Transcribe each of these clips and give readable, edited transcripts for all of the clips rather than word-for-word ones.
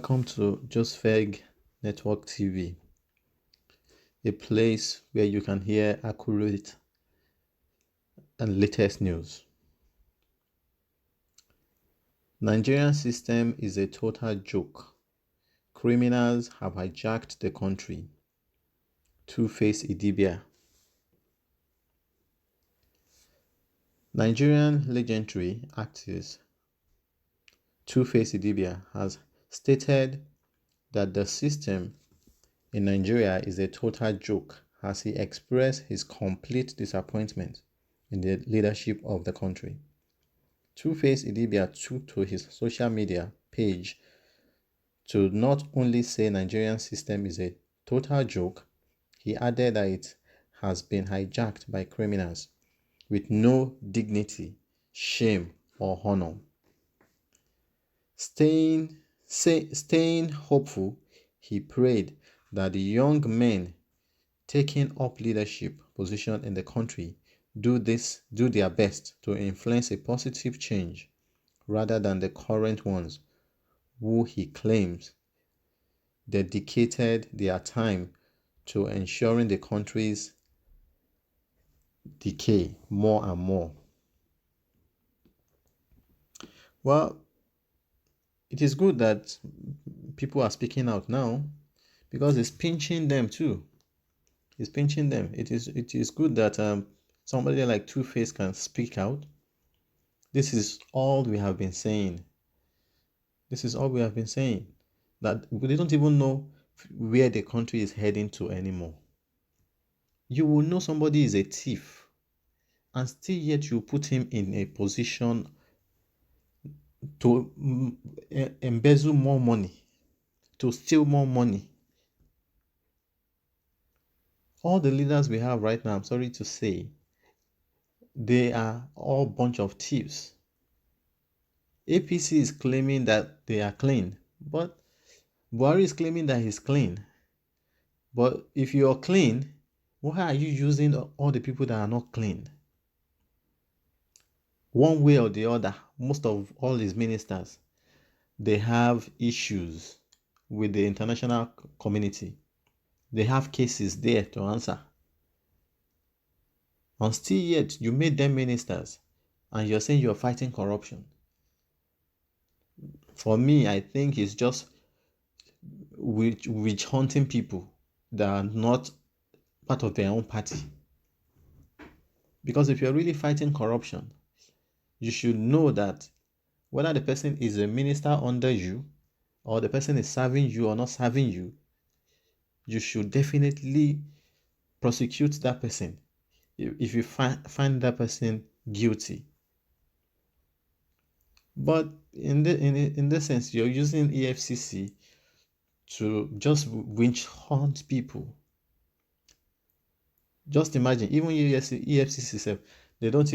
Welcome to J0KE Network TV, a place where you can hear accurate and latest news. Nigerian system is a total joke. Criminals have hijacked the country. Two-Face Idibia. Nigerian legendary artist Two-Face Idibia has stated that the system in Nigeria is a total joke as he expressed his complete disappointment in the leadership of the country. Two-Face Idibia took to his social media page to not only say Nigerian system is a total joke, he added that it has been hijacked by criminals with no dignity, shame, or honor. Staying hopeful, he prayed that the young men taking up leadership position in the country do their best to influence a positive change rather than the current ones who he claims dedicated their time to ensuring the country's decay more and more. Well, it is good that people are speaking out now because it's pinching them too. It's pinching them. It is good that somebody like Two-Face can speak out. This is all we have been saying. This is all we have been saying. That they don't even know where the country is heading to anymore. You will know somebody is a thief, and still yet you put him in a position to embezzle more money, to steal more money. All the leaders we have right now, I'm sorry to say, they are all a bunch of thieves. APC is claiming that they are clean, but Buhari is claiming that he's clean. But if you're clean, why are you using all the people that are not clean? One way or the other, most of all his ministers, they have issues with the international community. They have cases there to answer. And still yet, you made them ministers and you're saying you're fighting corruption. For me, I think it's just witch hunting people that are not part of their own party. Because if you're really fighting corruption, you should know that whether the person is a minister under you or the person is serving you or not serving you, you should definitely prosecute that person if you find that person guilty. But in this sense, you're using EFCC to just witch hunt people. Just imagine, even EFCC self, they don't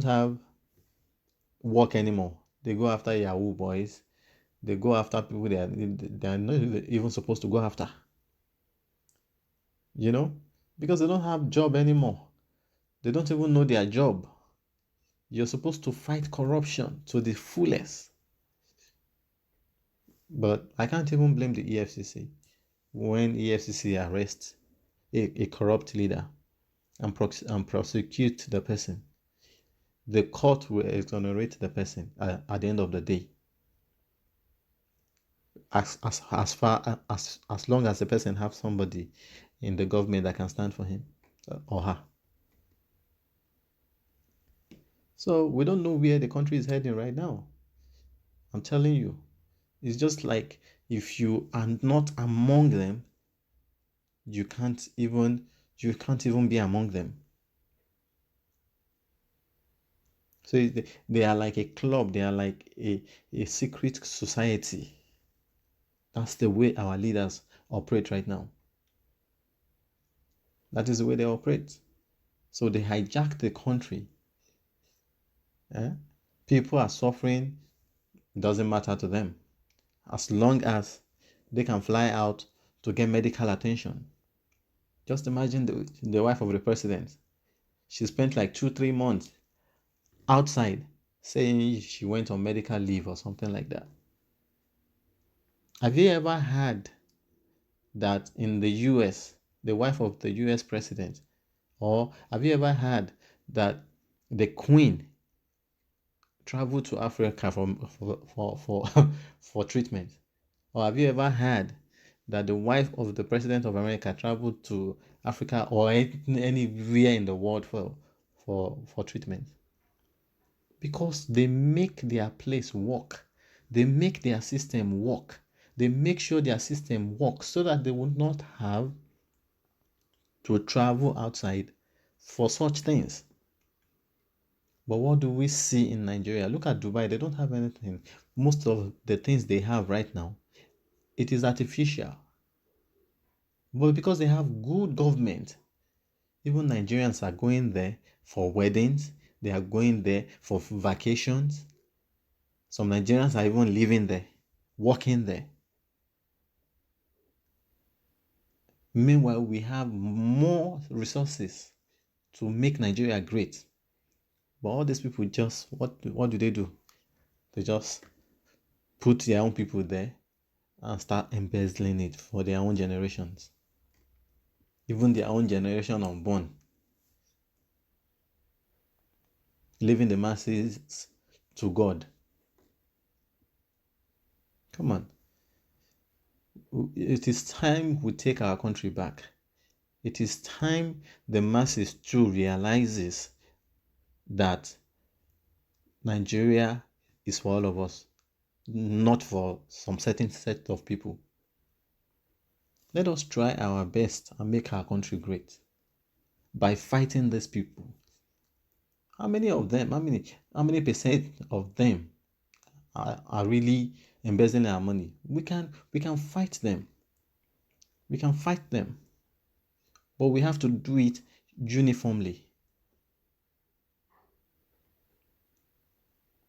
have work anymore. They go after Yahoo boys. They go after people they are not even supposed to go after. You know, because they don't have job anymore. They don't even know their job. You're supposed to fight corruption to the fullest. But I can't even blame the EFCC when EFCC arrests a corrupt leader and prosecute the person. The court will exonerate the person at the end of the day. As long as the person has somebody in the government that can stand for him or her. So we don't know where the country is heading right now. I'm telling you, it's just like if you are not among them, you can't even be among them. So they are like a club. They are like a secret society. That's the way our leaders operate right now. That is the way they operate. So they hijack the country. People are suffering. It doesn't matter to them. As long as they can fly out to get medical attention. Just imagine the wife of the president. She spent like 2-3 months outside saying she went on medical leave or something like that. Have you ever heard that in the US, the wife of the US president, or have you ever heard that the Queen traveled to Africa for treatment? Or have you ever heard that the wife of the president of America traveled to Africa or anywhere in the world for treatment? Because they make their place work. They make their system work. They make sure their system works so that they will not have to travel outside for such things. But what do we see in Nigeria? Look at Dubai. They don't have anything. Most of the things they have right now, it is artificial. But because they have good government, even Nigerians are going there for weddings. They are going there for vacations. Some Nigerians are even living there, working there. Meanwhile, we have more resources to make Nigeria great. But all these people just, what do? They just put their own people there and start embezzling it for their own generations. Even their own generation unborn. Leaving the masses to God. Come on. It is time we take our country back. It is time the masses too realizes that Nigeria is for all of us, not for some certain set of people. Let us try our best and make our country great by fighting these people. How many of them, how many percent of them are really embezzling our money? We can fight them. We can fight them. But we have to do it uniformly.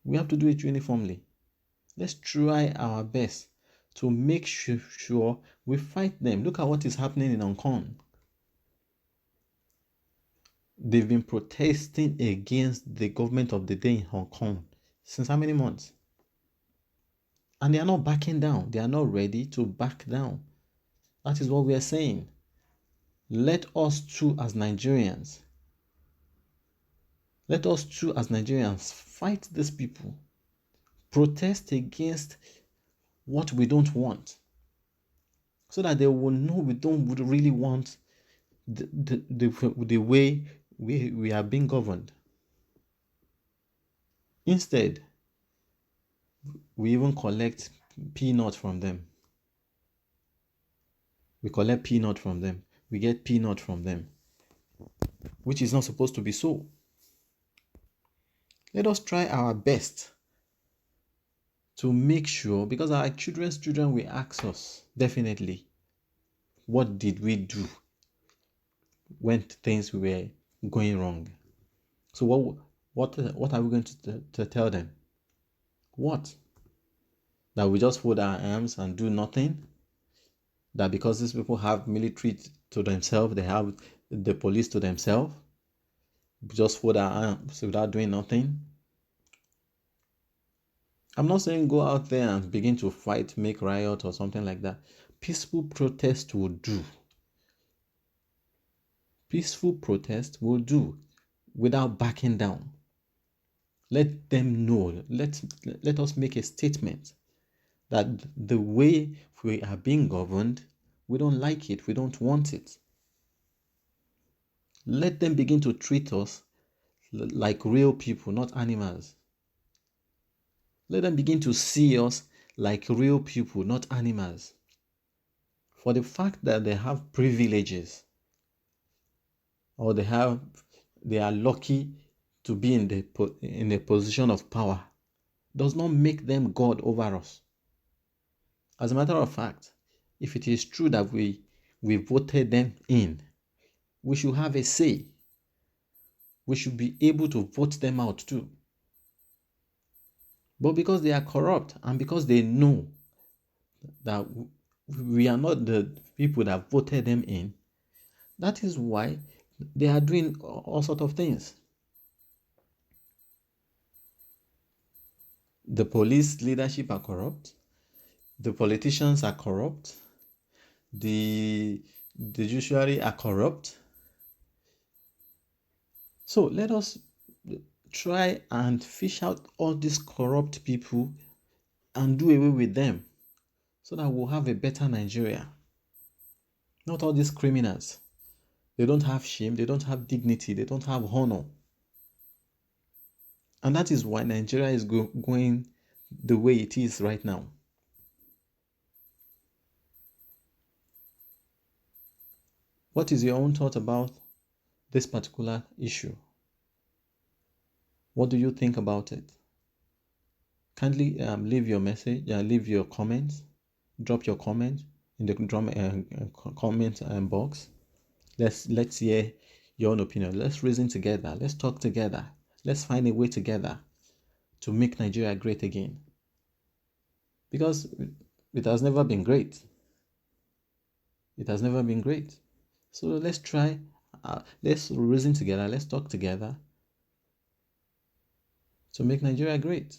We have to do it uniformly. Let's try our best to make sure we fight them. Look at what is happening in Hong Kong. They've been protesting against the government of the day in Hong Kong since how many months? And they are not backing down. They are not ready to back down. That is what we are saying. Let us too as Nigerians, fight these people. Protest against what we don't want. So that they will know we don't really want the way we are being governed. Instead, we even collect peanuts from them. We collect peanut from them. We get peanut from them, which is not supposed to be so. Let us try our best to make sure, because our children's children will ask us, definitely, what did we do when things were going wrong? So what are we going to tell them? What? That we just fold our arms and do nothing? That because these people have military to themselves, they have the police to themselves, just fold our arms without doing nothing? I'm not saying go out there and begin to fight, make riot or something like that. Peaceful protest will do. Peaceful protest will do without backing down. Let them know. Let us make a statement that the way we are being governed, we don't like it. We don't want it. Let them begin to treat us like real people, not animals. Let them begin to see us like real people, not animals. For the fact that they have privileges, or they are lucky to be in a position of power, does not make them God over us. As a matter of fact, if it is true that we voted them in, we should have a say. We should be able to vote them out too. But because they are corrupt and because they know that we are not the people that voted them in, that is why they are doing all sorts of things. The police leadership are corrupt. The politicians are corrupt. The judiciary are corrupt. So let us try and fish out all these corrupt people and do away with them so that we'll have a better Nigeria. Not all these criminals. They don't have shame, they don't have dignity, they don't have honor. And that is why Nigeria is going the way it is right now. What is your own thought about this particular issue? What do you think about it? Kindly leave your message, leave your comments, drop your comment in the comment box. Let's hear your own opinion. Let's reason together. Let's talk together. Let's find a way together to make Nigeria great again. Because it has never been great. It has never been great. So let's try, let's reason together, let's talk together to make Nigeria great.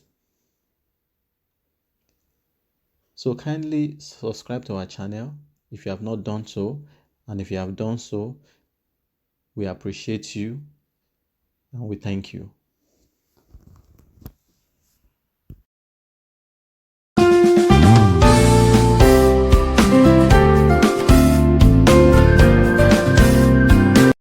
So kindly subscribe to our channel if you have not done so. And if you have done so, we appreciate you and we thank you.